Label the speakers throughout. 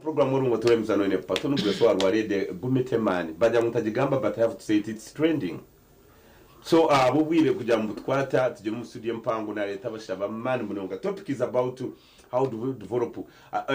Speaker 1: program urungo turemza ne pato nubwo so arwarede gumete man bajya mutajigamba but I have to say it's trending. So bubwire kujya mu twata tuje mu studio mpango na leta bashaba man munonga. Topic is about how do we develop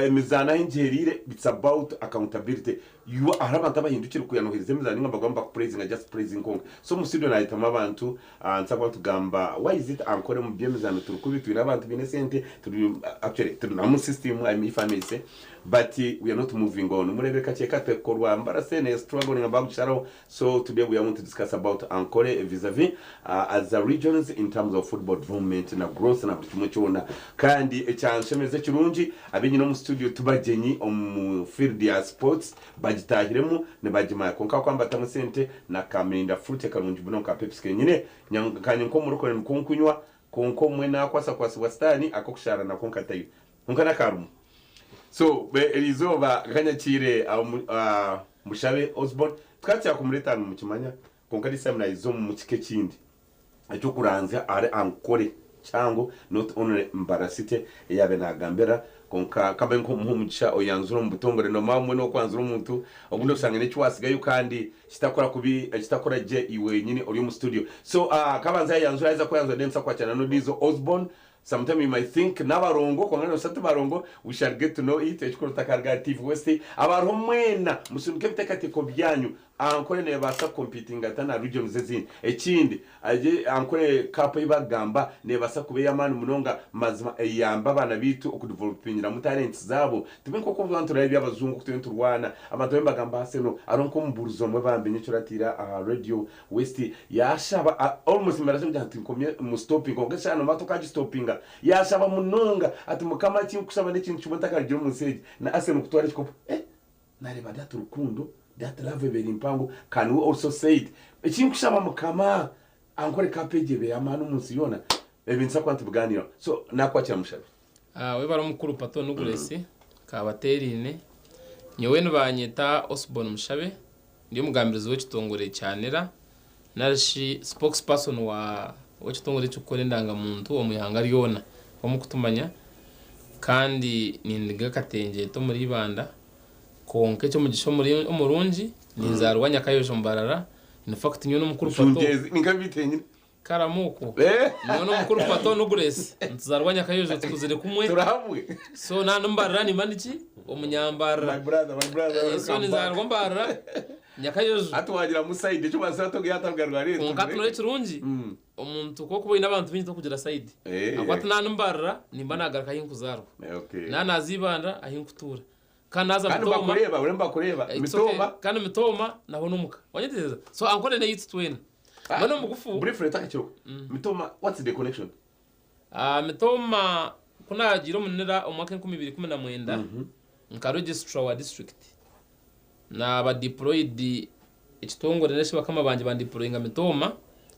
Speaker 1: mizana injerire. It's about accountability. You arabanta bahindukira kuyanohereza mizana ngamba praising just praising konga. So mu studio na leta mabantu nsaba tugamba why is it ankore mu byemizana turukubitwira abantu binesente turi actually turi na mu system if I may say, but we are not moving on. Murebe kacheka tekorwa mbarasene struggling about charo. So today we are going to discuss about Ankole vis-a-vis as a regions in terms of football development na growth na bitumchona kandi ecyanshemeze kirungi abenyi no mu studio tubagenyi mu field ya sports bagitahiremo ne bagimaya konka kwamba tamusente na Kaminda fruit karungi buno ka Pepsi kenyine nyanganye nko murukore nkunkunywa konko mwe na kwasa wastani akokushara na konka tayo konka na karumu. So elizoba kanyakire Mushabe Osborne twatya kumureta mu kimanya konka disemna izo mu kike kindi cyo kuranza ari Ankole chango not only Mbarasite yabe nagambera konka kabe nko muhumugisha oyanzuro mu butongore no mamwe no kwanzura umuntu obundo sangene cywasigayo kandi kitakora je iwe nyine uri mu studio. So kabanza yanzura aiza kwanzura densa kwa chana no Dizo Osborne. Sometimes you might think nabarongo kwangana satu barongo we shall get to know it ekikoro takarga TV West abaromwena musunke bitekate ko byanyu Ankole ne basa competing atana region zezini ekindi aje Ankole kapa ibagamba ne basa kube yamani munonga mazima yamba bana bitu okudevelopingira mu talents zabo tubenko ko vantu rabi abazungu kutentu rwana abantu bembagamba seno aronko mburuzo mwe bambe nyicuratira Radio West yashaba almost marasim janti komye mu stopping ko gashano matokaji stopping yashaba munonga ati mukama ki kusaba n'ikintu cy'umutakagira umunseje na aseno kutwara kiko nareba datu rukundo that love very mpango. Can we also say it ikintu kusaba mukama Ankole kapeje be amanu musiyona ebinsa kwantu buganira. So nakwakira Mushabe
Speaker 2: we baramukuru pato n'uguresi kabaterine nyewe nubanyeta Osborne Mushabe ndi mugambirizo w'ekitongore cyanera narashi spokesperson wa w'ekitongore cy'ukore ndangamuntu omuyanga ryona bamukutumanya kandi nindiga katenge to muri banda konke cyo mugisho muri umurungi ninzarwanya kayojo mbarara in fact nyo n'umukuru pato
Speaker 1: nikabitenye
Speaker 2: karamuko nyo n'umukuru pato n'uguresi nzarwanya kayojo tukuzire kumwe
Speaker 1: turahamwe.
Speaker 2: So na mbarara ni mandiki omunyambara
Speaker 1: my brother
Speaker 2: so nizarwa mbarara nyakayojo
Speaker 1: atwagira muside cyo basato yatabgarwa rero
Speaker 2: konka no kirungi umuntu ko kubo inabantu bintu kugera side akwata na mbarara nimba nagaraka yinkuzarwa na nazibanda ahinkutura kanaza mitoma
Speaker 1: uremba mitoma
Speaker 2: kana mitoma naho numuka wanyiteza. So Ankole ne yitsi twena bano mugufu
Speaker 1: briefly takiro mitoma what's the connection
Speaker 2: mitoma kuna jiro munera omwaka 2019 nka registrar wa district na ba deployed ekitongore neshe bakama banje ba deployinga mitoma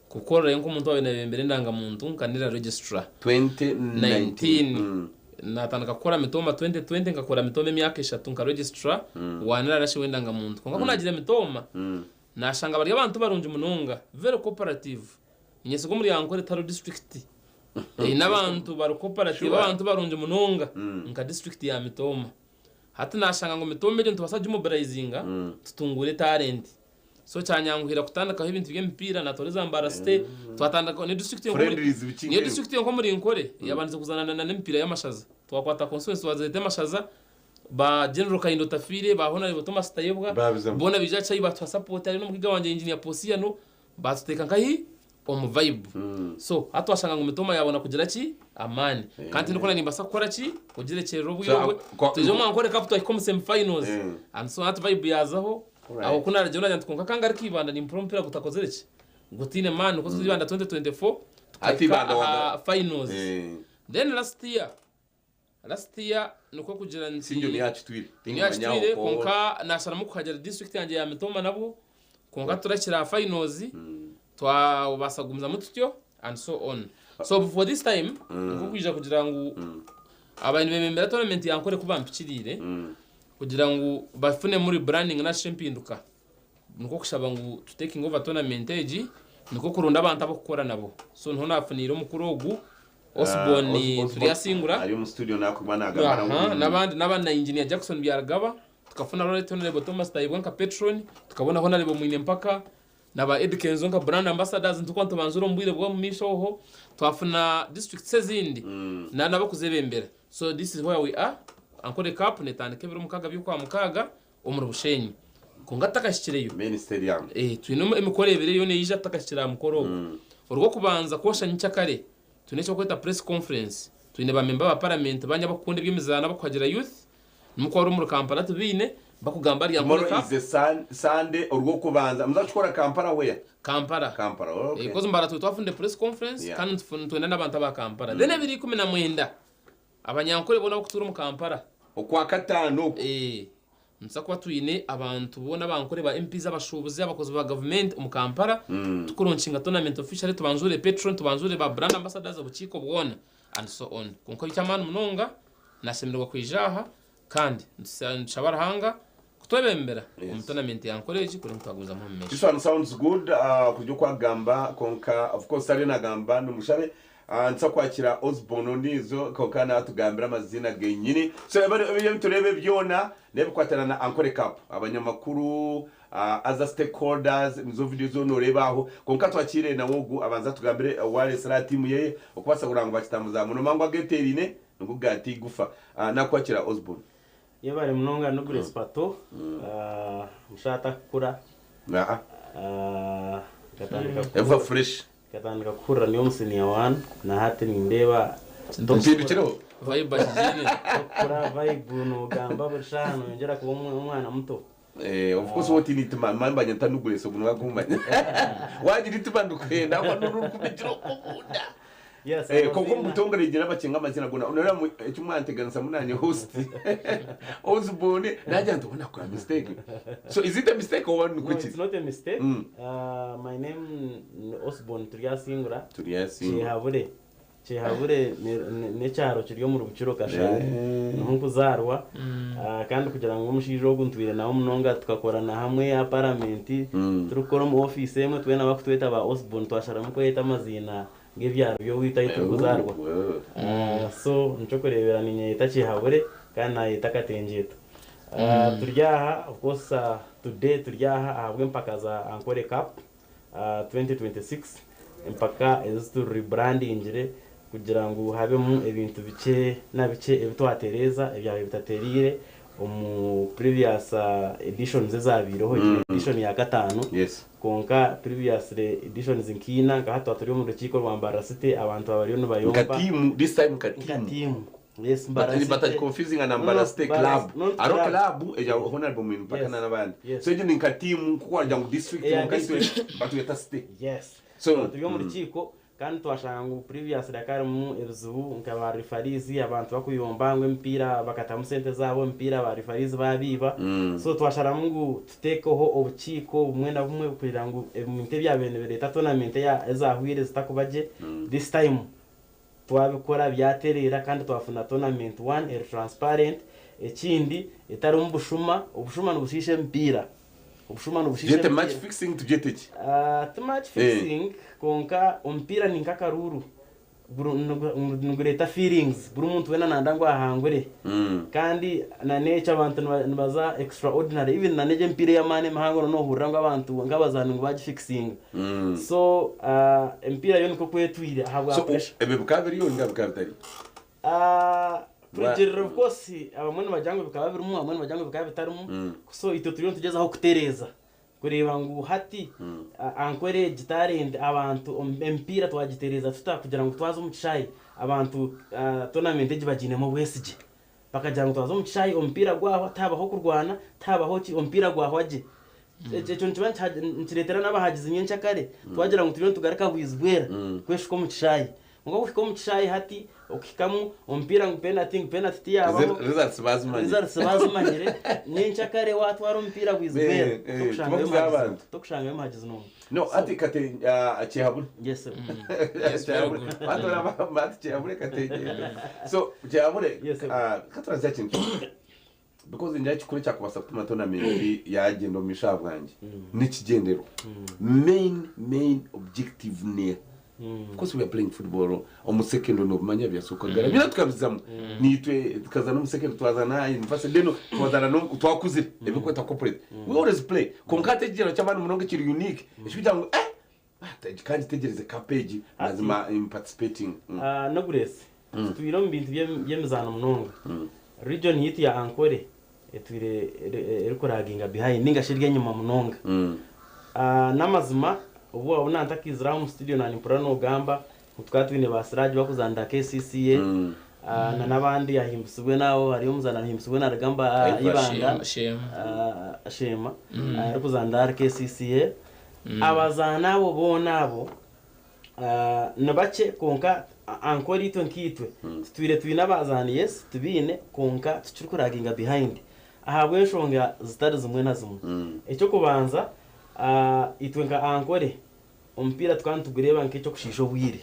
Speaker 2: kukorera yenko umuntu wawe nabembere ndanga muntu nkanira registrar
Speaker 1: 2019
Speaker 2: natandika gukora mitoma 2020 ngakora mitoma emyaka 3 nka registrar wanira nashe wendanga muntu konga kunagira mitoma nashanga bari abantu barunje mununga very cooperative nyese ko muri Ankole taro district n'abantu bari cooperative abantu barunje mununga nka district ya mitoma hati nashanga ngo mitoma ibyo tubasaje mobilizinga tutungure talent. So cyanyanguhira kutandaka ibintu by'empira na Toreza Mbarasite twatandaka ni district yo muri Ankole yabanze kuzanana na empira y'amashaza twakwata consensus wazete amashaza ba General Kaindo Tafire ba Honore Thomas Tayebwa bona bijacha ibatwa support ari no mugiga wanje engineer Posiano batuteka nkahi vibe. So atwashanga ngo mitoma yabona kugira ki amani kandi ndikona nimbasa gukora ki kugire cyero buyobwe tuzo mu Ankole Cup twa semi finals and so at vibe yazaho aho kuna rajona jantu konka kangari kibanda ni mprompera gutakozere ki gutine man uko tuzibanda 2024
Speaker 1: atibanda
Speaker 2: finals. Then last year nuko kugira nti
Speaker 1: sinjo ni yacu
Speaker 2: twire konka nashara mu kuhagera district yanje ya mitoma nabo konka turakira finals twa basagumza mututyo and so on. So for this time nuko kwija kugira ngo abantu bemembera tournament ya Ankole kubampikirire kugira ngo bafune muri branding na championduka nuko kushaba ngo to taking over tournament age nuko kurunda abantu abo gukora nabo. So nto nafunira umukuru ogu Osborne turiyasingura
Speaker 1: ari mu studio nakuma nagamara
Speaker 2: n'abandi na engineer Jackson byaragaba tukafuna Rolet Honorable Thomas Tayibwa nka patron tukabona Honorable Mwine mpaka naba Ed Kenzo nka brand ambassadors ntuko banzuro mbwire bwo mu mishoho twafuna district sezindi na nabakuzebembera. So this is where we are. Ankore Cup netandike biro mukaga by'ukwa mukaga omuru bushenyi kunga takashikireyo
Speaker 1: ministerium
Speaker 2: twinuma emikorebere yo ne yija takashikira mukoro urwo kubanza kosha nyicyakare tunecho kweta press conference twine ba member ba parliament banya bakunda by'imizana bakwagira youth nuko wari mu Kampala tubine bakugamba ari
Speaker 1: Tomorrow is the Sunday urwo kubanza muzachukora Kampala where
Speaker 2: Kampala
Speaker 1: okay
Speaker 2: because mbara twafunde press conference kandi twenda n'abantu ba Kampala then ebiri 19 abanyankore bona kutura mu Kampala
Speaker 1: okwa katano
Speaker 2: nsakwa twine abantu bona bankore ba MP z'abashubuzi abakozi ba government mu Kampala tukuronshinga tournament officially tubanzure patron tubanzure ba brand ambassadors abukiko bwona and so on kunko bicyamana munonga nasemerwa kwijaha kandi nshabarahanga kutwebembera mu tournament yankoreje kuri mutaguza mu meshi.
Speaker 1: This one sounds good kujyo kwagamba konka of course ari nagamba n'umushabe nsa kwakira Osborne nizo kokana tugambira amazina genyini so ebyo turebe byona nebikwatana na Ankore Cup abanyamakuru other stakeholders nizo video zo norebaho konka twakire na wogu abanza tugambire wale sala team yeye okubasa kurango bakitambuza muno mangwa geterine ngugati gufa nakwakira Osborne
Speaker 3: yebare munonga no Grespato mushata kukura
Speaker 1: katandika eva fresh
Speaker 3: katandika kukura niyo musenia 1 na hati ndeba
Speaker 1: ndobikiro
Speaker 2: vibe jine
Speaker 3: kukura vibe no gamba bushano ngera kuba umwana muto
Speaker 1: of course what you need to mamba nyantanugule so kuno bakumanya wagira itubandukwenda kwa nuru kubitiro kubuda
Speaker 3: yes
Speaker 1: koko mutongere gira bacenga amazina gona unara cyumwanteganisa munanye host Osborne najya ndubona kwa mistake so is it a mistake or what?
Speaker 3: No, it's not a mistake. My name Osborne Turiyasingura Chehabure ne cyaro kiryo mu rubukiro kashari nko zarwa kandi kugira ngo umushije wo guntwire nawo munonga tukakorana hamwe ya parliament turukora mu office yemwe twena bakutweta ba Osborne twashara mu kweta amazina ngebyaro byo wita ituguzarwa so nco kurebera ninye itachihabure kandi nayita katenjeto turyaha of course today turyaha ahabwe mpaka za Ankore Cup 2026 mpaka is to rebranding kugira ngo habemo ibintu bice na bice ebitwatereza ebyawe bitaterire mu previous editions zabiroho edition ya gatanu konka previous editions inkina ngahatwa turi mu rukiko rwa Mbarasite abantu babariyo no bayomba
Speaker 1: team this time team
Speaker 3: yes
Speaker 1: Mbarasite but confusing na Mbarasite club aro club eja honorable mu mpaka n'abandi so eje ni team kuko ngo district mu kaitwe batu yeta state
Speaker 3: so turi mu rukiko kandi twashanga ngo previous dakari mu eruzu nkaba refarizi abantu bakuyombangwe mpira bakatamu sente zabo mpira ba refarizi babiba so twashara mungu tutekeho obukiko bumwe na bumwe kugira ngo eminte byabene leta tournament ya ezahwire zitakubaje this time twabikora byaterera kandi twafuna tournament 1 transparent ekindi etari umbushuma obushuma nubushishe mpira ubushuma nubushishe
Speaker 1: jete match fixing tujeteki
Speaker 3: match fixing konka umpira ninkakaruru ngureta feelings buri muntu wena nandangwa ahangure kandi na nature abantu nibaza extraordinary even na neje mpira ya mane mahango no hurira ngo abantu ngabazana ngo baje fixing so mpira yo niko kwetwire habwa pressure
Speaker 1: ebe bukabiri yo ngabukabitari
Speaker 3: Project of course abamwe bajango bikaba biri mu amwe bajango bikaba bitarimo so ito turiyo tugeza aho kutereza kureba ngo hati Ankore gitarende abantu empira twagitereza tutakugira ngo twazo mu cyayi abantu tournament gibagine mu wesije bakagira ngo twazo mu cyayi ompira gwaho tabaho kurwana tabaho ki ompira gwaho aje cyo ntiretera n'abahagize nyencha kare twagira ngo turiyo tugarika bwizbwera kweshiko mu cyayi ngo ufiko mu cyayi hati ukikamu ompira ngo penalty yabo results bazumanyire nyencha kare watwara ompira bwizbwera tokushanga yamagize
Speaker 1: no ati kate Chehabure
Speaker 3: yes
Speaker 1: Andora mat Chehabure kate so Chehabure katuraza kintu because njya kuri cyakubasa kuma tournament yagendo mishabwanje n'ikigendero main objective ne of course we are playing football omusekendo no manya byasukagara bina tukabizamo nitwe tukazana omusekendo twazana infase deno twazana no twakuzira ebikweta corporate we always play konkate giro cy'abantu munonge kiri unique ekibita ngo kandi tegereze ka page lazima participating
Speaker 3: no grace twiro mu bintu byemizana munonga region hit ya Ankole etwire erikoraginga behind ninga shirye nyuma munonga namazima ubu abona ntakizira mu studio na nimpura no gamba twatwine basiraje bakuzanda KCCA na nabandi yahimbusubwe nawo hari umuzana yahimbusubwe na ragamba ibanga shema arikuzanda KCCA abazana abo bonabo nabache konka Ankole ito nkitwe twire twina bazani yes tubine konka tucurukuraginga behind ahabwe shonga zitari zimwe na zimwe icyo kubanza itwe nka Ankole umpira twantugureba nk'icyo kushisho bwire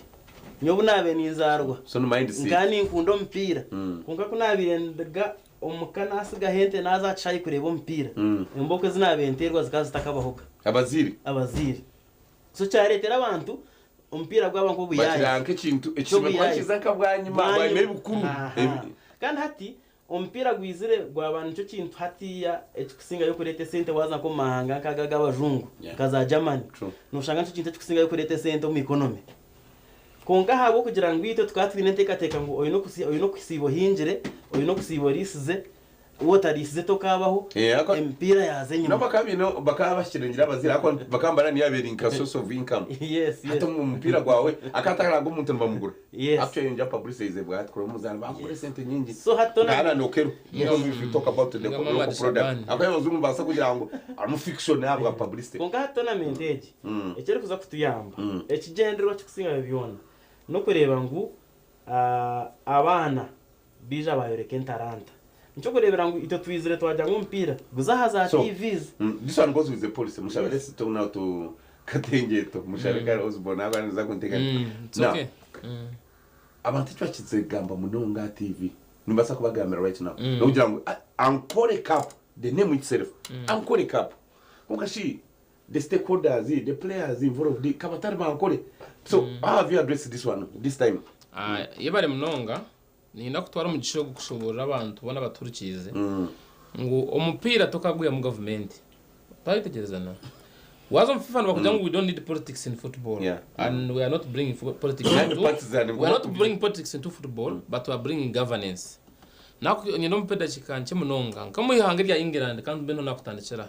Speaker 3: nyobu nabe nizarwa
Speaker 1: so no mind see
Speaker 3: ngani nkundo mpira kunka kunabirendaga omukana asiga hente naza chayi kureba umpira imboko zinabenterwa zikazitakabahoga abaziri so cyaretera abantu umpira gwaba nko buyaye
Speaker 1: bakiranke kintu ekiba kwakiza kabwanyuma bwemere bukuru
Speaker 3: kandi hati umpira gwizire gwabantu cyo kintu hatiya ekikusinga yo kurete sente waza ko mahanga kagaga abajungu kaza Germany nushanga cyo kintu ekikusinga yo kurete sente mu economy konka habo kugira ngo ito twatwine teka ngo oyo no kusibo hinjire oyo no kusibo risize wotarisize tokabaho empira yaze nyuma
Speaker 1: no bakabashiringira abazira ako bakambara ni yabera inka source of income
Speaker 3: yes
Speaker 1: ato mu mpira gwawe akatakara ngo umuntu mbamugura actually nja publicize bwa atko muzana bakore sente nyingi
Speaker 3: so hatona
Speaker 1: no kero we talk about the local product akaye bazungu basa kugira ngo amu fiction yabwa publicity
Speaker 3: konka hatona menteje ekere kuza kutuyamba ekigenderwa kikusinga byona no kureba ngo abana bija bayoreke ntaranta ncho kurebera ngo ito twizire twajya ngumpira guzahaza TVs
Speaker 1: this one goes with the policy mushabele sito now to katengeto mushareka Osborne abantu za kunteka
Speaker 2: okay
Speaker 1: abantu twakize gamba munonga TV nimbasa kubagamira right now no kugira ngo Ankole Cup the name itself Ankole Cup kungashi the stakeholders the players involved the kabatari ba Ankole so how have you addressed this one this time
Speaker 2: yebare munonga ni nakutwara mu gisho gushobora abantu bona baturikize ngo umupira tokaguye mu government bayitegerezana wazo mfifana bakujya ngo we don't need politics in football and we are not bringing politics into football but we are bringing governance nako nyino mpeda chikanje munonga nkamo ihanga rya England kandi beno nakutandikira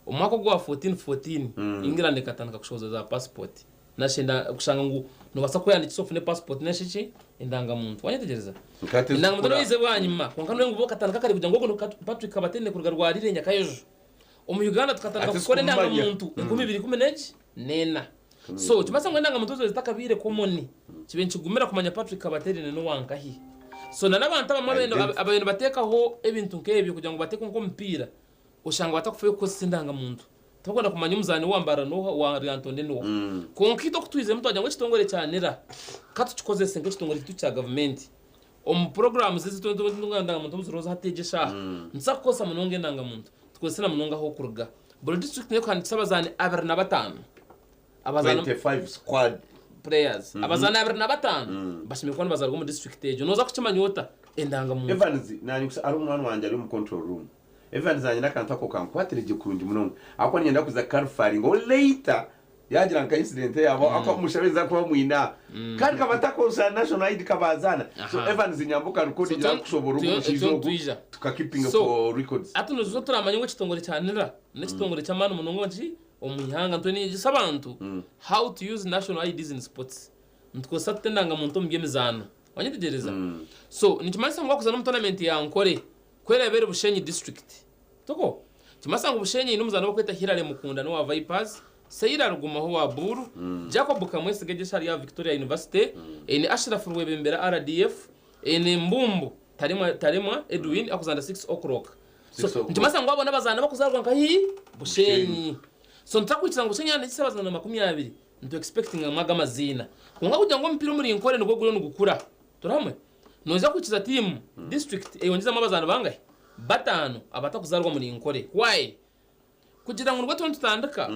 Speaker 2: umwaka gwa 14 England katandika kushoza za passport nashenda kushanga ngo nobasa kwandikisa ofune passport nashiki indanga muntu wanyetegereza indanga muntu wize bwanyuma konkano ngo katandika kari kujya ngo Patrick Kabatene ku rwarire nyakayejo mu Uganda tukatandika gukora indanga muntu 2019 nena so tumasa ngo indanga muntu zitakabire komoni kibenshi gumera kumanya Patrick Kabatene no wankahi so n'abantu ababendo batekaho ebintu nkebyo kugira ngo bateke nko mpira ushanga batakufuye ko sindanga muntu tubona kumanya umuzani wambara no wa Antonde no konkito kutwize mutwaje ngo kitongore cyanera katuchikoze senge kitongore kitu cya government programs zitondanga muntu buzuroza hategesha nsakosa munonge ndanga muntu twesena munonga ho kuruga buri district ne kwanditsa abazani 25 abazana
Speaker 1: 25 squad
Speaker 2: players abazana 25 bashimye ko bazarwa mu district ejo noza kucimanyota endanga muntu
Speaker 1: Evans nani ari umwana wanje ari mu control room Evans anyina kantako kankwatire kurungi munonga akwa nyenda kuza Carfari ngo later yagira nka incident yabo akamushabeza kwa mwina kandi kabatakosa national ID kabazana so Evans nyambuka rukodi jya kushobora umushizo tukakipinga for records
Speaker 2: atuno zo turamanye ngo kitongore cyanira n'ikitongore cy'amana munongo nti omuyanga ntoni gisabantu how to use national IDs in sports ntikosa tendanga muntu mbyemizano wanyetegereza so nikimanisa ngo kuzana mu tournament ya Ankole kwerebere Bushenyi district toko kimasa ngo Bushenyi n'umuzana wo kweta Hirare Mukunda no wa Vipers Seira Rugumaho wa Buru Jacob Kamwese Gegeshari ya Victoria University ni Ashraf Rwebembera RDF ni Mbumbu Tarema Edwin akuzanda 6 o'clock so kimasa ngo abona bazana bakuzarwa nkahi Bushenyi so ntakwitsa ngo Bushenyi ane kisabazana na 20 nto expecting amaga mazina kunga kujya ngo mpira muri Ankole no gukura no gukura turamwe noza kukiza team district eyongeza amabazana bangahe batano abatakuzarwa muri Ankole why kugira ngo rwo tutandika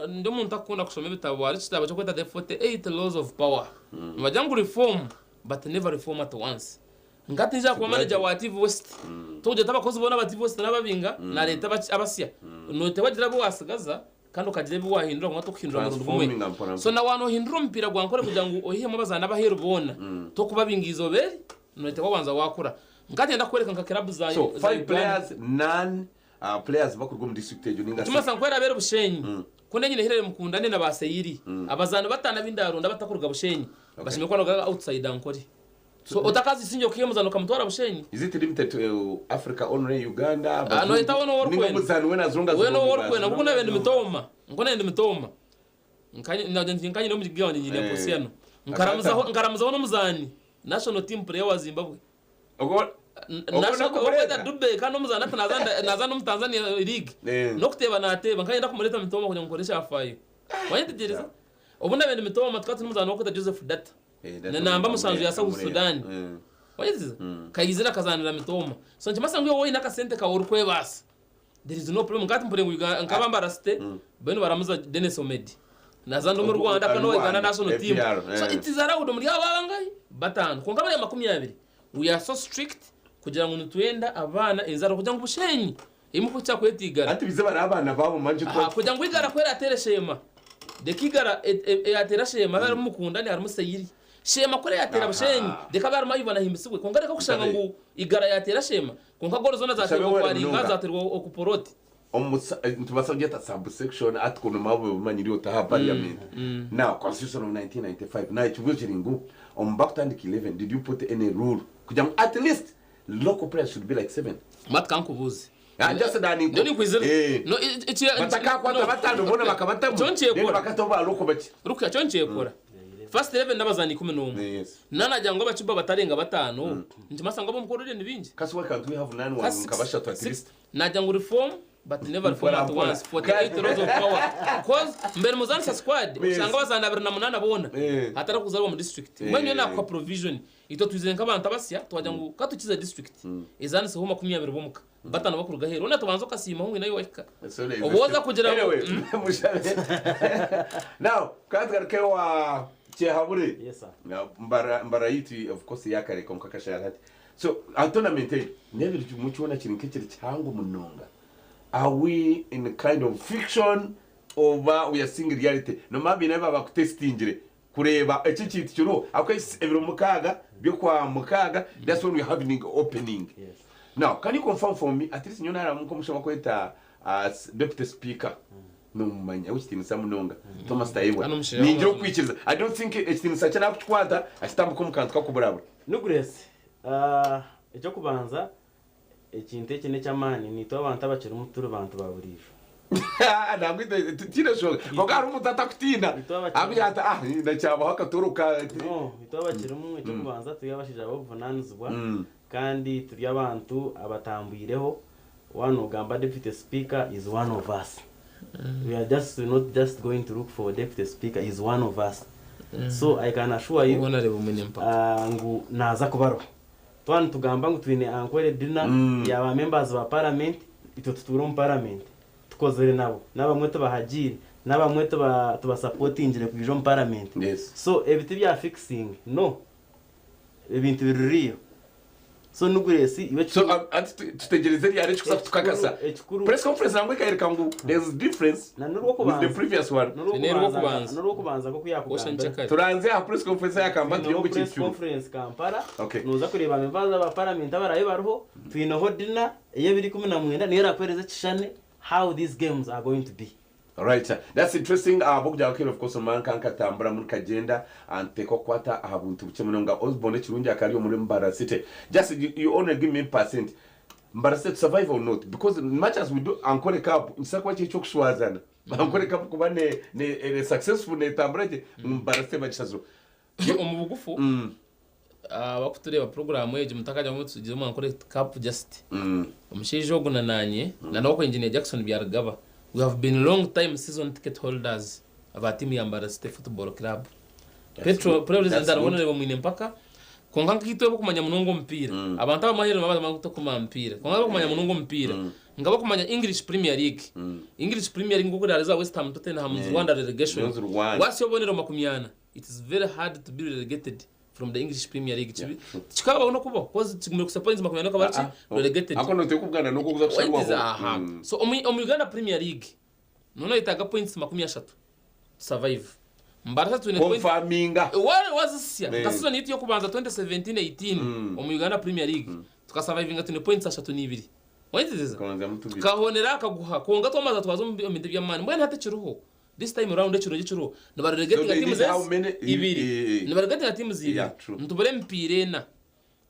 Speaker 2: ndio muntu akunda kusoma ibitabo ari kitabo cyo kwita the 48 laws of power bajya ngo reform but never reform at once ngati nja kwa manager wa TV West tuje tabakozi bona ba TV West nababinga na leta abasya note bagira bo wasigaza kandi ukagira bo wahindura ngo tukihindura mu rumwe so na wano hindura mpira gwankore kugira ngo ohiyemo bazana bahero bona to kubabingizo beri note wabanza wakura ngati ndakwereka nka club zayo
Speaker 1: so 5 players none players bakurwa mu district ejo ninga
Speaker 2: tuma sankwera bere bushenyi kunde nyine hirere mukundane na baseyiri abazana batana bindarunda batakurwa bushenyi bashimye ko no outside ankori so utakazi sinjo kiyo muzano kamutwara bushenyi
Speaker 1: is it limited to Africa only Uganda
Speaker 2: no itawono workwe
Speaker 1: muzano wena zunga
Speaker 2: wena workwe na nguna bende mitoma nkanye no mugiga wanje nyine posiano nkaramuzaho no muzani national team player wa Zimbabwe nakweda dube kandi umuzana nazana mu Tanzania league no kuteba nateba nkanye ndakumureta mitoma kugira ngokoresha afayo wanyitegereza ubuna bende mitoma twatse umuzana wo kwita Joseph Data namba musanzu ya South Sudan wanyitegereza kayizira kazanira mitoma so ntimasangu yo woyina kasente ka urukwe basa there is no problem ngati mpure nkabamba raste beno baramuza Dennis Omedi nazando mu Rwanda kano wigana national team so it is allowed muri abangai batanu ko ngabari 20 we are so strict kugira ngo nutwenda abana inzara kugira ngo bushenyi imuko cya kwetigara
Speaker 1: ati bize bari abana babo manje
Speaker 2: ko kugira ngo igara kwera atere shema de kigara atera shema bari mukundane hari musayiri shema kore yatera bushenyi de kabari mayibana himisubwe ko ngareka kushanga ngo igara yatera shema ko nkagoro zona zaterwa kwari ngazaterwa okuporoti
Speaker 1: ntubasabye ta subsection atkono mabo manyiriyo ta parliament now constitution of 1995 now it will chiringu on back to 11 did you put any rule kugira at least local players should be like 7
Speaker 2: mat kan kubuzi
Speaker 1: just dani
Speaker 2: ndoni kwizera no
Speaker 1: bataka kwata batano bona bakabatamu bakatoba loko baki
Speaker 2: ruka chonche kora first 11 ndabazani 11 nana jango bachiba batarenga batano ntimasanga bo mukorere nibinje
Speaker 1: kasi why can't we have 9 one kabasha to at least
Speaker 2: na jango reform but never reform at once 48 laws of power cause mbere muzansa squad usanga bazana 28 bona hatara kuzarwa mu district mwenye na kwa provision ito tuzenga abantu abasya twajango katukiza district izana se homa 20 bomuka batano bakuruga hero na tubanzo kasima humwe nayo weka oboza kugira
Speaker 1: now katika kewa chehabure
Speaker 3: yes sir
Speaker 1: mbara yiti of course yakare konkakashara so tournament never muchona kirinkekere cyango munonga are we in a kind of fiction or we are seeing reality no mabi never bakutestingire kureba iki kintu kiro akwese ebiro mukaga byo kwa mukaga that's when we having opening
Speaker 3: yes
Speaker 1: now can you confirm for me at least nyona muko mushaba kweta as deputy speaker no manya ukitinisa samunonga Thomas Taiwa ninjiro kwikiriza I don't think ikitinisa cyana kutwata asitambuka mukantu kakuburabura
Speaker 3: nugurese icyo kubanza ikinte kine cyamani nito abantu abakira umuturu abantu baburijo
Speaker 1: ntabwo tirashoga ngo ari umutata kutina abiyata ndacyaba hakaturuka
Speaker 3: nito abakira umwe cyo kubanza tuyabashije abo vunanizwa kandi turi abantu abatambuyireho one ugamba deputy speaker is one of us we are just not just going to look for a deputy speaker is one of us so I can assure you ngu naza kubaro twan tugamba ngo twine ankwere dinner yaba members ba parliament ito tuturo mu parliament tukozere nabo nabamwe tubahagire nabamwe tuba supportingire kubijo mu parliament so ebiti bya fixing no ebintu biruriyo so nuguresi iwe
Speaker 1: so tutegereze yari cyo tukakasa press conference nangwe kairika ngo there's difference with the previous one
Speaker 3: nurwo kubanza ko kuyakugamba
Speaker 1: turanze ha press conference yakamba
Speaker 3: yo press conference Kampala nuza kureba membaza ba parliament abaraye baruho twinoho dinner iyo biri 10 niyo rakwereze kishane how these games are going to be.
Speaker 1: All right, sir. That's interesting. Bogja okay, of course, man kan katambura muri kagenda anteko kwata abuntu buke munonga Osborne Chirungi akari muri Mbara City. Just you only give me percent. Mbara City survive or not, because much as we do Ankole Cup nsakwa cyo kushwazana. Ankole Cup kuba ne successful ne tambraje Mbara City bagishazo.
Speaker 2: Umubugufu bakutureba program yeje mutakaje mu tugize mu Ankole Cup just. Umushijo gunananye na nako engineer Jackson byaragaba. We have been long time season ticket holders of our team ya Mbara City Football Club. Petro president arabonere bo mwine mpaka konga nkito yo kumanya munongo mpira abantu abamahero babaza kumanya mpira konga kumanya munongo mpira ngabo kumanya English Premier League English Premier League ngoko daliza West Ham Tottenham Rwanda relegation wasi obonero makumyana it is very hard to be relegated from the English Premier League chikaba no kuba cause chigumira kusa points makumyana ko barchi relegated
Speaker 1: akono te kubwana no kuza kusharwa
Speaker 2: so Uganda Premier League nono itaga points 30 survive Mbarasa tune
Speaker 1: confirminga
Speaker 2: wale wazisia kasizo ni yo kubanza 2017-18 Uganda Premier League tukasurvivinga tune points 32 wayiteze kahonera akaguha konga twamaza twazo mu bindi by'amani mbwe ntate kiruho this time round ekiro nabarelegate ga teams ibiri nabarelegate ga teams ibiri ntubere mpirena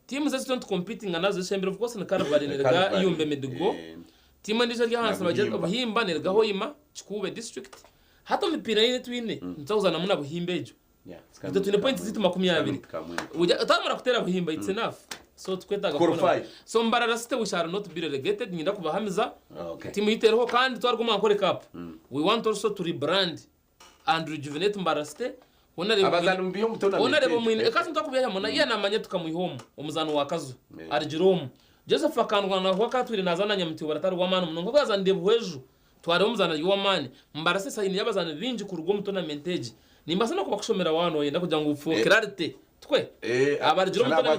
Speaker 2: teams zose don't competing nazo chamber of course na Carvalho nerga yumbe medigo team ndizo rya hansa baje bahimba nerga hoima chikube district hata mipira ine twine ntawuzana muna buhimbejo ito tune points zitu 20 uja utamara kutera buhimba it's enough so tukwetaga
Speaker 1: kubona
Speaker 2: so mbarara site we shall not be relegated nyinda kubahamiza team yitereho kandi twarguma nkore cup we want also to rebrand and rejuvenate mbarara site
Speaker 1: abazana mbiyo mutona
Speaker 2: onarebo mwine ekazi ntakubya mona yana manya tukamuhoma umuzano wakazo arjirom Joseph akandwa na wakatwire nazana nyamti baratari wamana munongo bazande buheju tware umuzana y'wamani mbarase sayini yabazana binji ku rugo mutona mentage nimbasa no kubakushomera wano yenda kugira ngo ufukerarte twe abarjiro mutona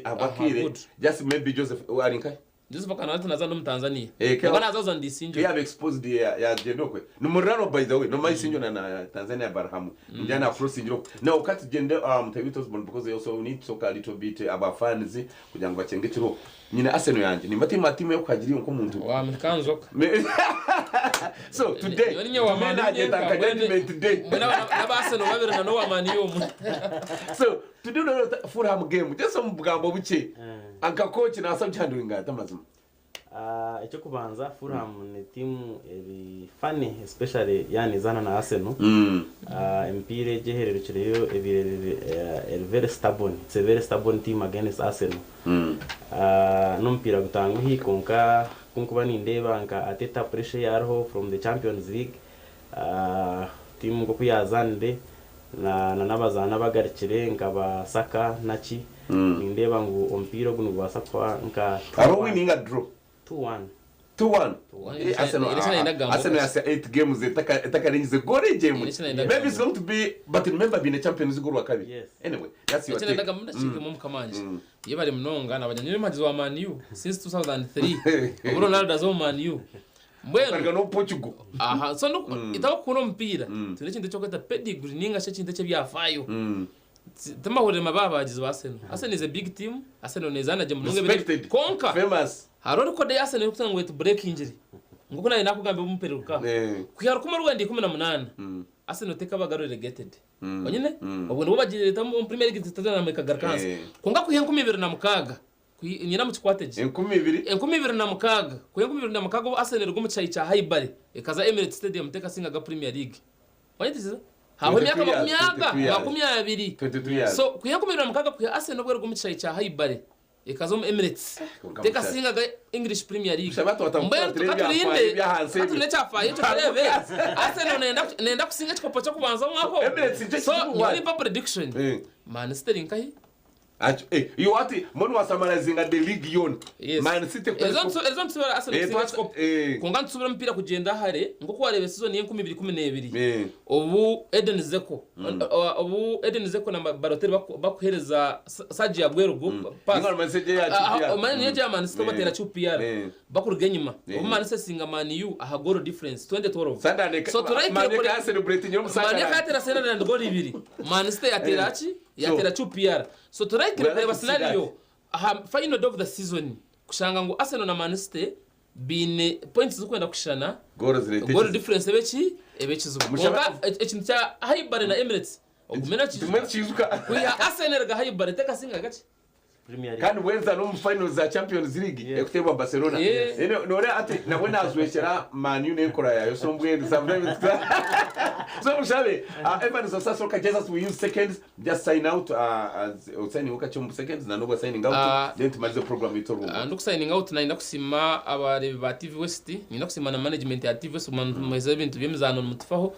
Speaker 1: abakire just maybe Joseph warinka
Speaker 2: Joseph akanatu nazana mu Tanzania ngana azaza ndisinjo
Speaker 1: have exposed ya gendokwe no murano by the way no maisinjo na Tanzania Barham njana crossing na ukati gende mutabitos bond because they also need to talk a little bit about fans kugira ngo bacenge kiro nyine Arsenal yanje nimba timu yo kwagiriye nko muntu
Speaker 2: wa Amerikanzoka
Speaker 1: so today
Speaker 2: yoni wa Man
Speaker 1: today
Speaker 2: na Arsenal babiri na no wa Man U
Speaker 1: so today no Fulham game just mugambo buke anka coach na asabye handling atamazu
Speaker 3: icyo kubanza Fulham ni team eri funny especially yani zana na Arsenal empire jehererekereyo ebirere very stubborn it's a very stubborn team against Arsenal no mpira gutangu hikonka kunkuba nindeba nka ateta pressure yarho from the Champions League team ngo kuyazande na nabazana bagarikire nkaba Saka nachi nindeba ngo ompiro guno gwasakwa nka
Speaker 1: abo winning a draw 2-1 Arsenal has 8 games etakarengize gore game maybe it's going to be but remember being a champions goal wakabi anyway that's your
Speaker 2: thing ndaga mundashike mu kamanje yebare mnonga nabanyanywe magizo wa Man U since 2003 uburo nalda zo Man U mbwenu
Speaker 1: no Portugal
Speaker 2: so no itawo kuno mpira tune kinde cyo kweta pedigree ninga cyo kinde cyo byafayo tamahore mababa agize Arsenal is a big team Arsenal nezana je munonge konka
Speaker 1: famous
Speaker 2: harori ko de Arsenal kutanga ngo break injury nguko nayo nakugambe bumperuka kuyara kuma Rwanda 18 Arsenal teka bagaro relegated onyine ubwo bo bagire tamu Premier League tazana na kagarkanza konga kuyenga 2006 nyina mu kwateje 2006 kuyenga 2006 Arsenal go mu cyayi cya Highbury ekaza Emirates Stadium teka singa Premier League wanyitiza haho myaka 20 so kuyenga 2006 kuya Arsenal bwo go mu cyayi cya Highbury ekazo Emirates teka singa English Premier League mbere tukaturinde atune chafaye turebe Arsenal nenda kusinga chikopo cyo kubanza mwako so yari pa prediction Man City nkahi
Speaker 1: you want monu wasamarazinga the league yon Man City
Speaker 2: ezon tsubara Arsenal chikopo konga ntsubara mpira kugenda hare ngoko warebe season ye 2012 ubu Eden Zeko na Balotelli bakuhereza Sergio Aguero pass Man yeje Man City batera QPR bakuruge nyuma ubu Man City singa Man U aha goal difference 2012 so
Speaker 1: Man ka celebrate nyom
Speaker 2: saka Man ka tera sena na goal ibiri Man City yatera QPR so turayikira scenario final of the season kushanga ngo Arsenal na Man City bine points zo kwenda kushana goal difference ebeki zo ekintu cya Highbury na Emirates ogumena
Speaker 1: chizuka
Speaker 2: kuya Arsenal ga Highbury teka singa gachi
Speaker 1: kandi wenza no mu finals za Champions League ekuteba Barcelona nore ati nabwo nazwekera Man U nekora yayo so mbwe sometimes so mushabe Evans Osasuna ka Jesus we use seconds just sign out as signing ukacho seconds na no signing out then tumalize program itoru
Speaker 2: ndo signing out na ndakusima abarebe ba TV West ni ndakusima na management ya TV West mu ibintu byemizano mutfaho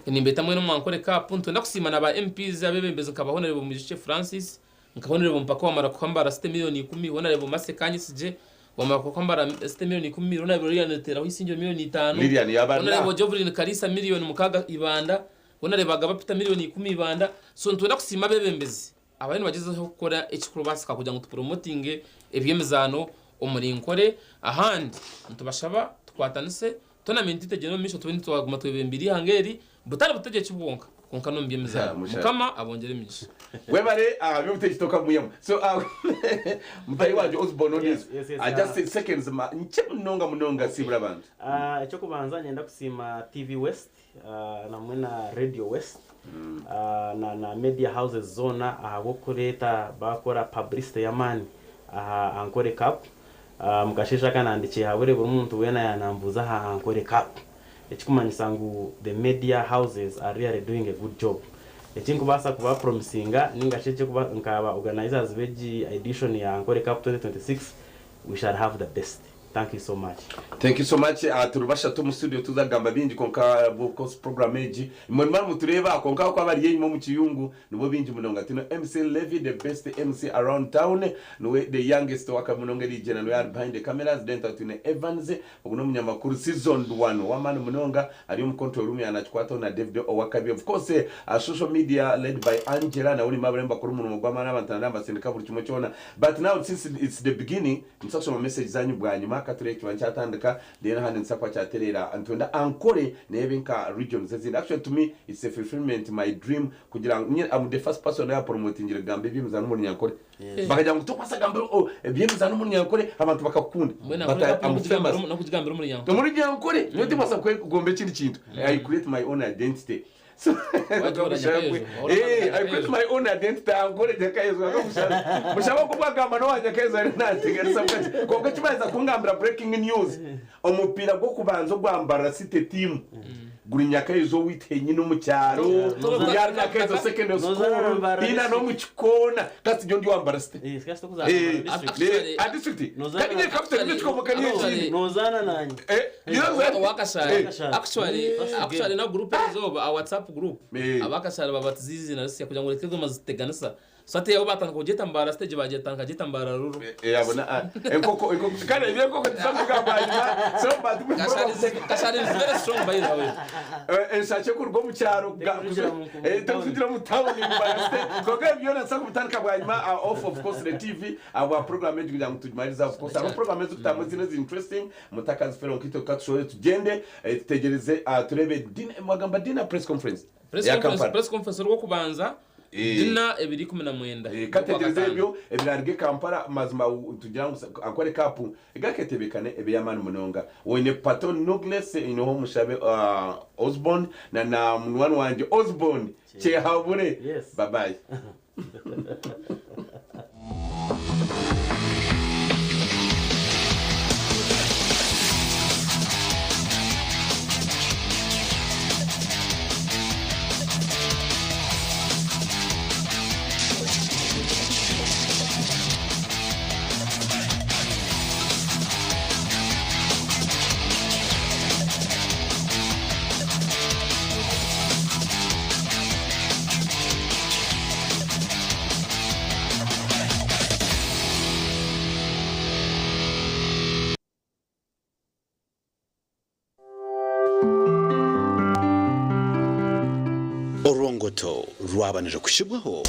Speaker 2: ni mbeta mwe no mwankore ka punto ndakusima na ba MPs abebembeze kabahonere mu Francis nkabona rebo mpaka wamara kwambara 7 miliyoni 10 wona rebo mase kanyisije wamara kwambara 7 miliyoni 10 wona rebo yanetera hisingiro miliyoni 5
Speaker 1: Lilian yabana
Speaker 2: wona rebo Jovelyn Kalisa miliyoni mukaga ibanda wona rebo agaba pita miliyoni 10 ibanda so ntwenda kusima bebembezi abantu bagezeho gukora ekikuru basaka kugira ngo tupromoting ebyemezano omurinkore ahandi ntubashaba tukwatanise tournament itegeno misho 2022 hangeri butari buteje kibwonka konka no mbyemezano mukama abongere misho
Speaker 1: webare byo butegitoka muyamo so mutayi waje Osborne this I just say seconds nche munonga sibura abantu
Speaker 3: icyo kubanza nyenda kusima TV West namwe na Radio West na media houses zona aho kureta bakora publicity yamani ankore cup mukashesha kanandikiye habure buri muntu wena yanambuza ankore cup ekikumanyisa ngu the media houses are really doing a good job ekinkubasa kuba promisinga ningasheche kuba nkaba organizers beji edition ya ankore cup 2026 we shall have the best. Thank you so much.
Speaker 1: Thank you so much. Turubasha tu mu studio tuzagamba bingi konka bokos program eji. Imwe mutureba konka ko abari yimo mu kiyungu nibo bingi munonga tino MC Levy the best MC around town no the youngest waka munonga region no yard behind the cameras then tino Evans uguno munyamakuru season 1 wamana munonga ari mu control room yanachkwata na David Owakabi of course social media led by Angela na uri mabremba kuri umuntu gwamana abantana basindika buri kimwe cyona but now since it's the beginning insasho message zanyu bwanyuma kature kibanchatandika then handi nsakwa cyaterera antwenda ankore nebinka regions zindi actually to me it's a fulfillment my dream kugira I'm the first person ya promoting gambe bimza no muri yankore bakajya ngo tukwasa gambe bimza no muri yankore abantu bakakunda
Speaker 2: no kugambira muri
Speaker 1: yankore niyo timasa kugombe kindi kintu I create my own identity. So I create my own identity. I'm going to take mushaba kubagamba no wanya keza nategereza mukati konka kibaza kungambira breaking news omupira gwo kubanza gwambara city team guri nyakayizo witenye no mu cyaro yari nyakayizo secondary school ina no mu kikona kasi nyo ndi wambara city district kandi nye captain bitko mukaniye chini
Speaker 3: nozana nanye
Speaker 2: actually na group ezoba a WhatsApp group abakashara babatizizi na Russia kugira ngo rekeze maziteganisa sate yabo batanga kugeta mbara stage bagetanga geta mbara ruru
Speaker 1: yabona enkoko kandi ibyo koko tsamuga banyuma so batu
Speaker 2: kashari is very strong by the way
Speaker 1: ensache kurwo mu cyaro tugira mu town ni mbaraste koga ibyo natsaku mutanka bwanyuma of course the TV aba program ejo kugira ngo tujimariza of course aba program ejo tutamuzi neza interesting mutakazi fero kito katshore tugende tutegereze turebe magamba dinner press conference
Speaker 2: rwo kubanza dina ebiri 19
Speaker 1: kategereze ibyo ebirarge Kampala mazima tugira ngo akore kapu igaketebekane ebiyamana munonga wene Patton Douglas inoho mushabe Osborne na munwani wanje Osborne che habure bye bye.
Speaker 4: Orongoto rwabanije kushibwaho